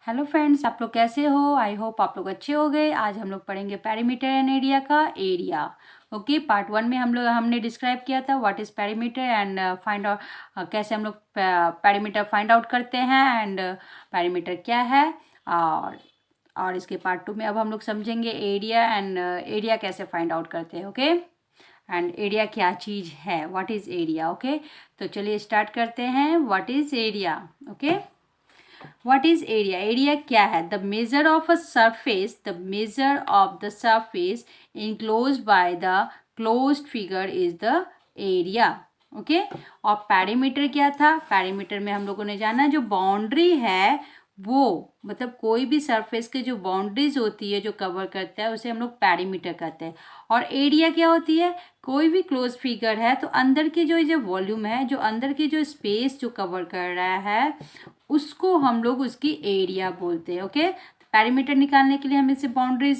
Hello friends, आप लोग कैसे हो? आई होप आप लोग अच्छे हो गए। आज हम लोग पढ़ेंगे पेरीमीटर एंड एरिया का एरिया। ओके, पार्ट 1 में हमने डिस्क्राइब किया था what is perimeter and find out कैसे हम लोग पेरीमीटर फाइंड आउट करते हैं एंड पेरीमीटर क्या है। और इसके पार्ट 2 में अब हम लोग समझेंगे एरिया एंड एरिया कैसे फाइंड आउट करते हैं। ओके, एंड एरिया क्या चीज़ है, व्हाट इज़ एरिया। ओके, तो चलिए स्टार्ट करते हैं। What is area? Okay, what is area? Area क्या है? The measure of a surface, the measure of the surface enclosed by the closed figure is the area. Okay, और perimeter क्या था? Perimeter में हम लोगों ने जाना जो बाउंड्री है वो, मतलब कोई भी सरफेस के जो बाउंड्रीज होती है जो कवर करता है उसे हम लोग पैरीमीटर कहते हैं। और एरिया क्या होती है? कोई भी क्लोज फिगर है तो अंदर की जो वॉल्यूम है, जो अंदर की जो स्पेस जो कवर कर रहा है उसको हम लोग उसकी एरिया बोलते हैं। ओके, पैरीमीटर निकालने के लिए हमें से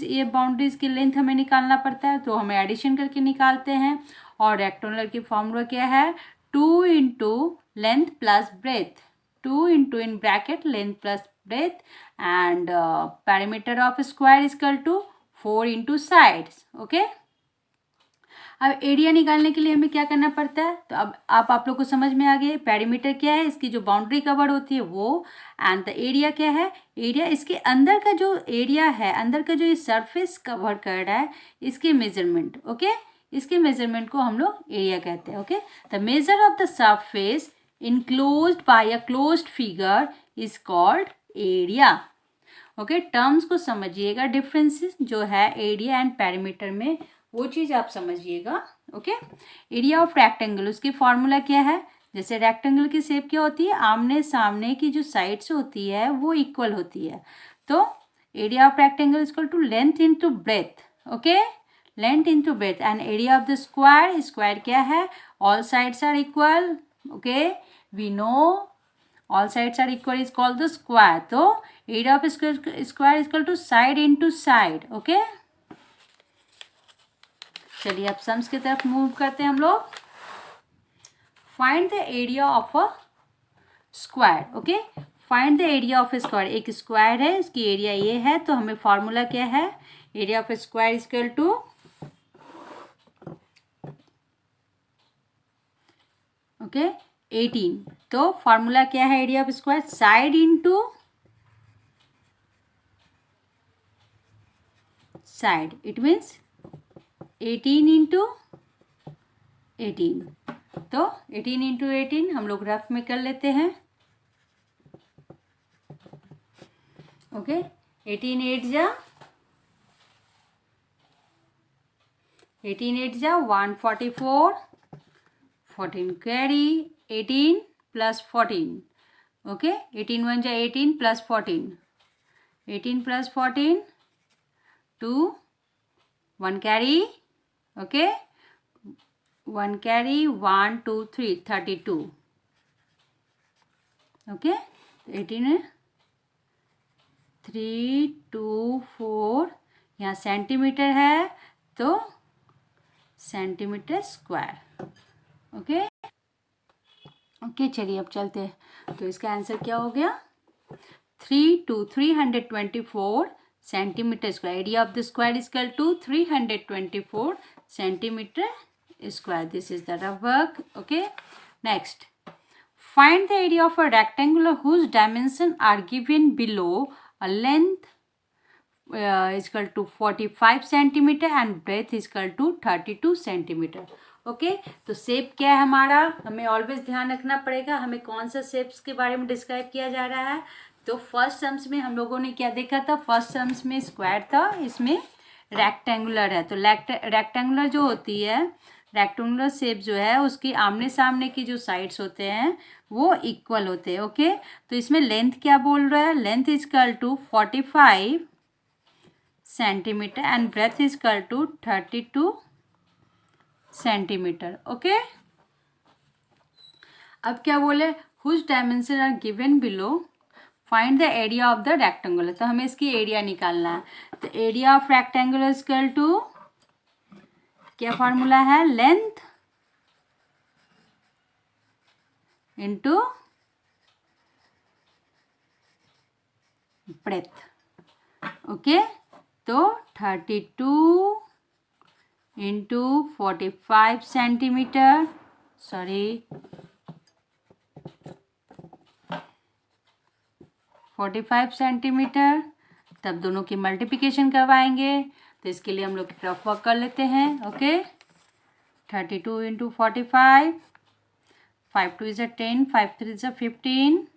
ये बाउंड्रीज की लेंथ हमें निकालना पड़ता है, तो हमें एडिशन करके निकालते हैं। और रेक्टेंगुलर की फॉर्मूला क्या है? 2 into length plus breadth, 2 into in bracket length plus breadth and perimeter of square equal to 4 into sides. Okay, अब एरिया निकालने के लिए हमें क्या करना पड़ता है? तो अब आप लोग को समझ में आ गया पेरीमीटर क्या है, इसकी जो बाउंड्री कवर होती है वो, एंड द एरिया क्या है? एरिया इसके अंदर का जो एरिया है, अंदर का जो ये सरफेस कवर कर रहा है इसके मेजरमेंट। ओके, इसके मेजरमेंट को हम लोग एरिया कहते हैं। Okay, the measure of the surface enclosed bye a closed figure is called area. Okay, terms को समझिएगा, डिफरेंसेस जो है एरिया एंड पेरीमीटर में वो चीज़ आप समझिएगा। ओके, एरिया ऑफ रेक्टेंगल, उसकी फॉर्मूला क्या है? जैसे रेक्टेंगल की शेप क्या होती है? आमने सामने की जो साइड्स होती है वो इक्वल होती है, तो area of rectangle equal to length into breadth. Okay, length into breadth. And area of the square, square क्या है? All sides are equal. Okay, we know all sides are equal is called the square, तो area of square is equal to side into side. Okay, चलिए अब sums की तरफ move करते हैं हम लोग। Find the area of a square. Okay, find the area of a square. एक स्क्वायर है, इसकी एरिया ये है, तो हमें फॉर्मूला क्या है? Area of a square is equal to, okay, 18। तो फॉर्मूला क्या है area of square? Side into side, it means 18 into 18। तो 18 इंटू 18 हम लोग रफ में कर लेते हैं। ओके, 18 8 जा 144, 14 कैरी 18 प्लस 14। ओके, 18 1 जा 18 plus 14, 18 plus 14 2, 1 carry. Okay, 1 carry 1 2 3 32। Okay, 18 3 2 4, यहाँ सेंटीमीटर है तो सेंटीमीटर स्क्वायर। ओके ओके, चलिए अब चलते हैं। तो इसका आंसर क्या हो गया? 324 centimetre square. Area of the square is equal to 324 centimetre square. This is the rough work. Okay, next, find the area of a rectangle whose dimension are given below. A length is equal to 45 centimeter and breadth is equal to 32 centimeter. Okay, तो shape क्या है हमारा? हमें always ध्यान रखना पड़ेगा हमें कौन सा शेप्स के बारे में डिस्क्राइब किया जा रहा है। तो फर्स्ट सम्स में हम लोगों ने क्या देखा था? फर्स्ट सम्स में स्क्वायर था, इसमें रेक्टेंगुलर है। तो रेक्टेंगुलर जो होती है, रेक्टेंगुलर शेप जो है उसकी आमने सामने की जो साइड्स होते हैं वो इक्वल होते हैं। ओके, तो इसमें लेंथ क्या बोल रहा है? Length is equal to 45 centimetre and breadth is equal to 32 centimetre. Okay, अब क्या बोले? Whose dimension are given below, find the area of the rectangular. तो हमें इसकी एरिया निकालना है। तो area of rectangular is equal to, क्या फॉर्मूला है? Length into breadth. ओके, तो 32 इंटू 45 सेंटीमीटर, सॉरी 45 सेंटीमीटर, तब दोनों की मल्टीप्लिकेशन करवाएंगे। तो इसके लिए हम लोग रफ वर्क कर लेते हैं। Okay, 32 into 45, 5 2 is 10, 5 3 is 15,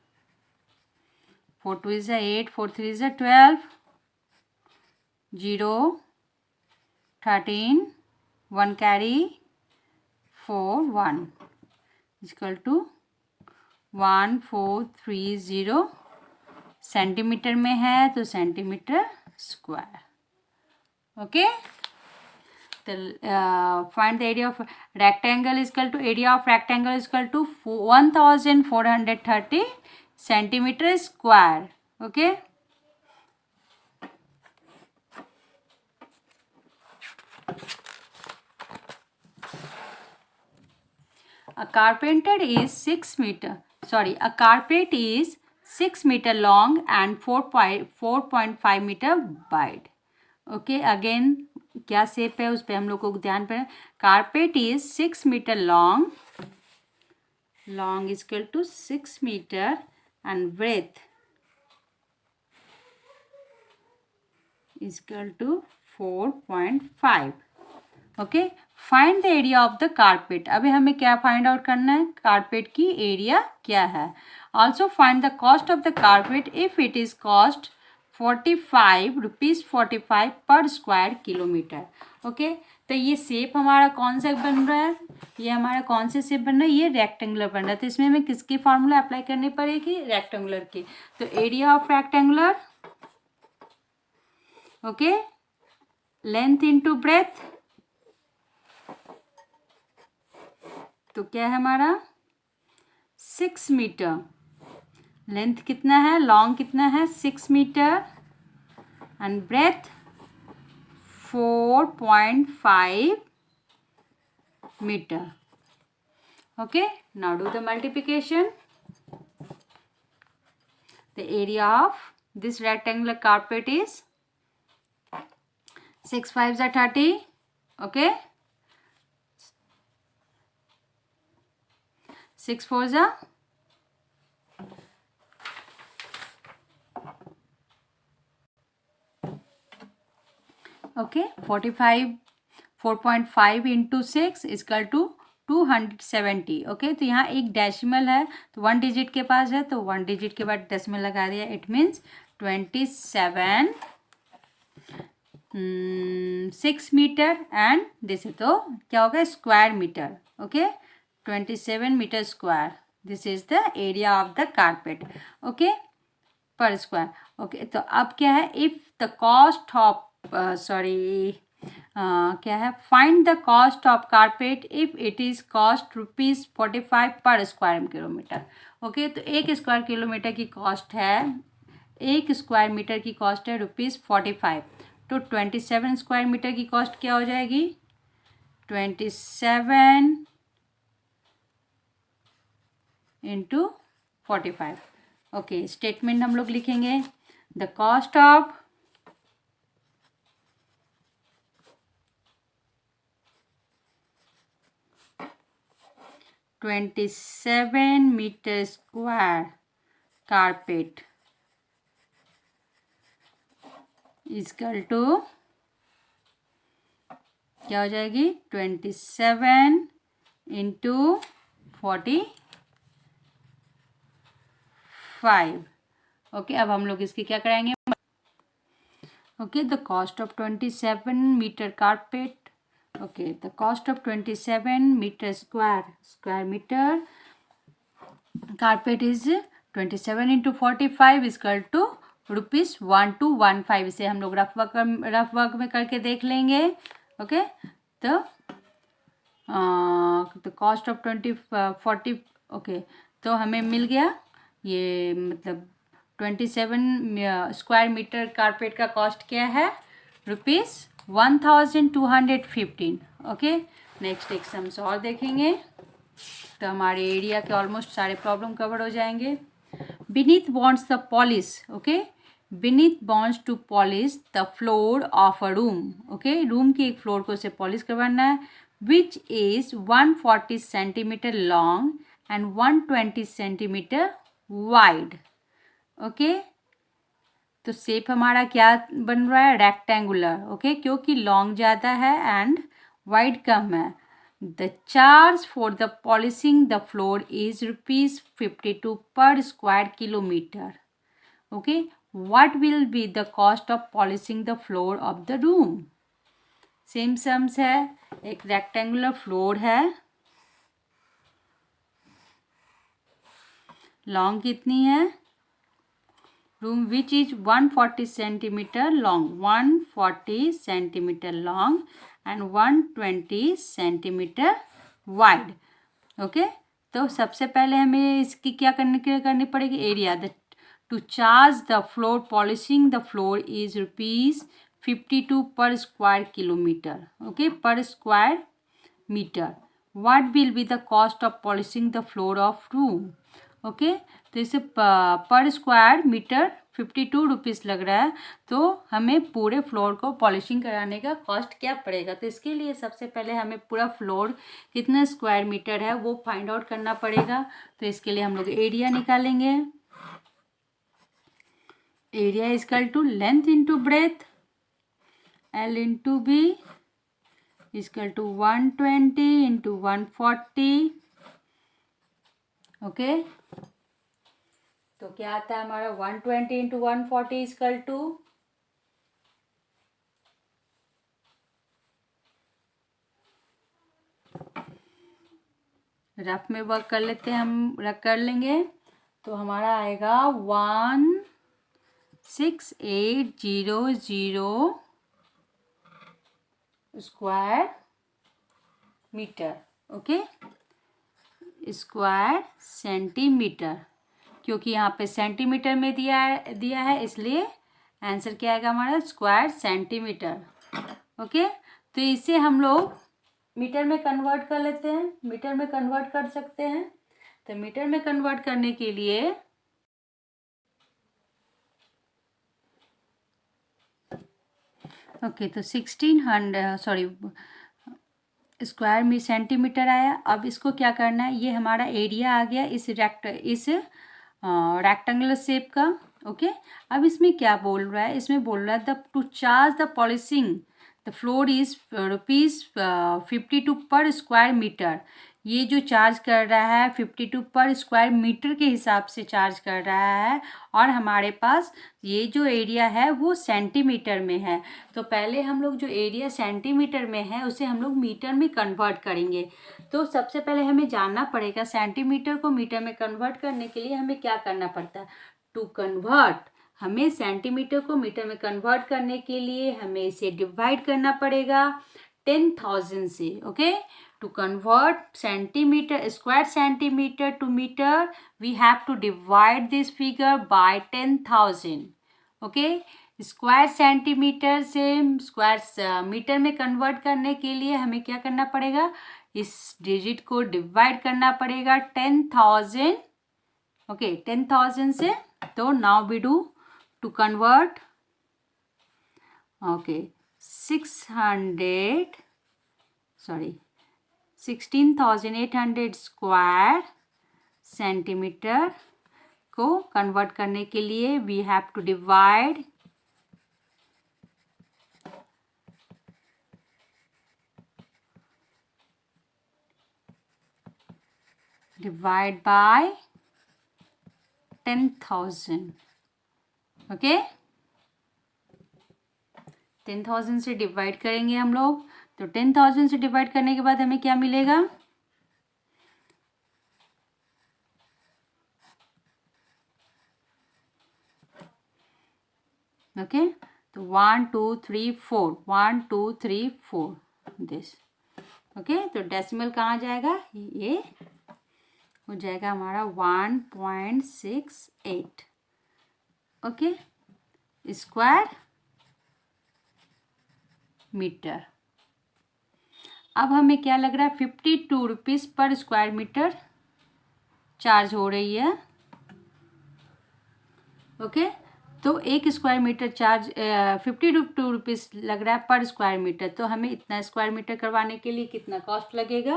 4 2 is 8, 4 3 is 12, 0 13, 1 carry, 4 1 equal to 1430 centimetre में है, तो सेंटीमीटर स्क्वायर। ओके, तो find the area of rectangle equal to area of rectangle equal to 1430 centimetre square. Okay, a carpet is 6 meter long and 4.5 meter wide. Okay, again क्या shape है उस पर हम लोग को ध्यान पर। Carpet is 6 metre long is equal to 6 metre and breadth is equal to 4.5। Okay, find the area of the carpet. अभी हमें क्या फाइंड आउट करना है, कारपेट की एरिया क्या है। Also find the cost of the carpet if it is cost 45 पर square kilometre. Okay, तो ये शेप हमारा कौन सा बन रहा है, ये हमारा कौन से शेप बन रहा है, ये रेक्टेंगुलर बन रहा है। तो इसमें हमें किसकी फार्मूला अप्लाई करनी पड़ेगी, रेक्टेंगुलर की। तो area of rectangular, okay, length into breadth, तो क्या है हमारा 6 मीटर। लेंथ कितना है, लॉन्ग कितना है 6 metre and breadth 4.5 metre. Okay, now do the multiplication. The area of this rectangular carpet is 6 5s are 30. Okay, 6 4s are 45, 4.5 into 6 equal to 270। Okay, तो यहाँ एक डेसिमल है, तो 1 डिजिट के पास है, तो 1 डिजिट के बाद डेसिमल लगा दिया। It means 27 6 metre and this तो क्या होगा square metre. Okay, 27 metre square, this is the area of the carpet. Okay, पर स्क्वायर। ओके, तो अब क्या है, इफ द कॉस्ट ऑफ क्या है, find the cost of carpet if it is cost ₹45 पर स्क्वायर किलोमीटर। ओके, तो एक स्क्वायर किलोमीटर की कॉस्ट है, एक स्क्वायर मीटर की कॉस्ट है ₹45, तो 27 स्क्वायर मीटर की कॉस्ट क्या हो जाएगी, 27 इंटू 45। ओके, स्टेटमेंट हम लोग लिखेंगे, the cost of $27 metre square carpet equal to क्या हो जाएगी, 27 इंटू 45। ओके, अब हम लोग इसकी क्या कराएंगे। Okay, the cost of 27 metre carpet, okay, the cost of 27 meter square meter carpet is 27 into 45 is equal to ₹1215। इसे हम लोग रफ वर्क में करके देख लेंगे। ओके, तो द कॉस्ट ऑफ 40। ओके, तो हमें मिल गया ये, मतलब 27 स्क्वायर मीटर कारपेट का कॉस्ट क्या है, ₹1215। ओके, नेक्स्ट एक सम्स और देखेंगे, तो हमारे एरिया के ऑलमोस्ट सारे प्रॉब्लम कवर हो जाएंगे। Vineet wants the polish, okay, Vineet wants to polish the floor of a room. Okay, room की एक फ्लोर को उसे पॉलिश करवाना है, which is 140 centimetre long and 120 centimetre wide. Okay, तो शेप हमारा क्या बन रहा है, रेक्टेंगुलर। ओके, क्योंकि लॉन्ग ज़्यादा है एंड वाइड कम है। The charge for the polishing the floor is ₹52 per square kilometre. Okay, what will be the cost of polishing the floor of the room? Same sums है, एक rectangular floor है, long कितनी है, room which is 140 centimetre long, 140 centimetre long and 120 centimetre wide. Okay, तो सबसे पहले हमें इसकी क्या करनी पड़ेगी, area. The to charge the floor polishing the floor is ₹52 per square kilometre. Okay, पर square metre. What will be the cost of polishing the floor of room. Okay, तो इसे पर स्क्वायर मीटर ₹52 लग रहा है, तो हमें पूरे फ्लोर को पॉलिशिंग कराने का कॉस्ट क्या पड़ेगा। तो इसके लिए सबसे पहले हमें पूरा फ्लोर कितना स्क्वायर मीटर है वो फाइंड आउट करना पड़ेगा। तो इसके लिए हम लोग एरिया निकालेंगे। Area is equal to length into breadth, L into B is equal to 120 into 140। Okay, तो क्या आता है हमारा 120 into 140 is equal to, rough में वर्क कर लेते हैं, हम रख कर लेंगे। तो हमारा आएगा 16800 square metre. Okay, square centimetre, क्योंकि यहाँ पे सेंटीमीटर में दिया है इसलिए आंसर क्या आएगा हमारा, स्क्वायर सेंटीमीटर। ओके, तो इसे हम लोग मीटर में कन्वर्ट कर लेते हैं, मीटर में कन्वर्ट कर सकते हैं। तो मीटर में कन्वर्ट करने के लिए ओके, तो 1600 सॉरी स्क्वायर में सेंटीमीटर आया। अब इसको क्या करना है, ये हमारा एरिया आ गया इस रेक्टेंगुलर शेप का। ओके, अब इसमें क्या बोल रहा है, इसमें बोल रहा है the to charge the polishing the floor is ₹52 per square metre. ये जो चार्ज कर रहा है 52 पर स्क्वायर मीटर के हिसाब से चार्ज कर रहा है, और हमारे पास ये जो एरिया है वो सेंटीमीटर में है। तो पहले हम लोग जो एरिया सेंटीमीटर में है उसे हम लोग मीटर में कन्वर्ट करेंगे। तो सबसे पहले हमें जानना पड़ेगा सेंटीमीटर को मीटर में कन्वर्ट करने के लिए हमें क्या करना पड़ता है। टू कन्वर्ट, हमें सेंटीमीटर को मीटर में कन्वर्ट करने के लिए हमें इसे डिवाइड करना पड़ेगा 10,000 से। Okay, to convert square centimeter to meter, we have to divide this figure by 10,000. okay, square centimetre से स्क्वायर मीटर में कन्वर्ट करने के लिए हमें क्या करना पड़ेगा, इस डिजिट को डिवाइड करना पड़ेगा 10,000। ओके, 10,000 से। तो now we do to convert. Okay, 16,800 square centimetre को कन्वर्ट करने के लिए we have to divide by 10,000। Okay, 10,000 से डिवाइड करेंगे हम लोग। तो 10,000 से डिवाइड करने के बाद हमें क्या मिलेगा, ओके, तो 1 2 3 4 1 2 3 4 दिस। ओके, तो डेसिमल कहाँ जाएगा, ये हो जाएगा हमारा 1.68। Okay, square metre. अब हमें क्या लग रहा है, ₹52 पर स्क्वायर मीटर चार्ज हो रही है। ओके, तो 1 स्क्वायर मीटर चार्ज 52 रुपीज़ लग रहा है पर स्क्वायर मीटर। तो हमें इतना स्क्वायर मीटर करवाने के लिए कितना कॉस्ट लगेगा?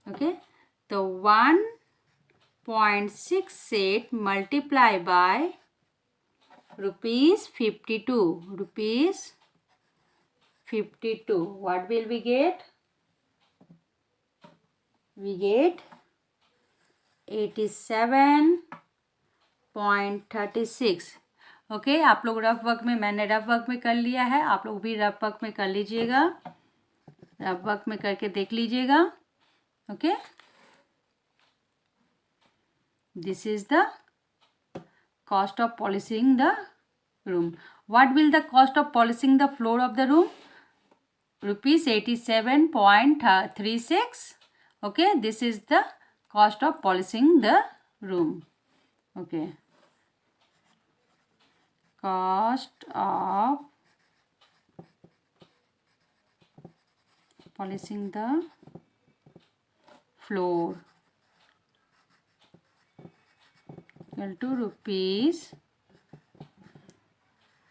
ओके, तो 1.68 multiply by ₹52, what will we get? We get 87.36। Okay, आप लोग रफ वर्क में, मैंने रफ वर्क में कर लिया है, आप लोग भी रफ वर्क में कर लीजिएगा, रफ वर्क में करके देख लीजिएगा। Okay, this is the cost of polishing the room. What will the cost of polishing the floor of the room? ₹87.36. Okay, this is the cost of polishing the room. Okay, cost of polishing the floor equal to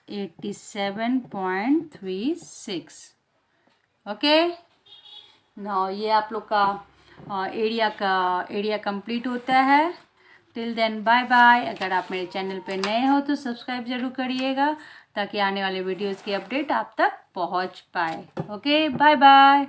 ₹87.36। Okay, now ये आप लोग का area complete होता है। Till then bye bye. अगर आप मेरे channel पे नए हो तो सब्सक्राइब ज़रूर करिएगा ताकि आने वाले वीडियोज़ की अपडेट आप तक पहुंच पाए। Okay, bye bye.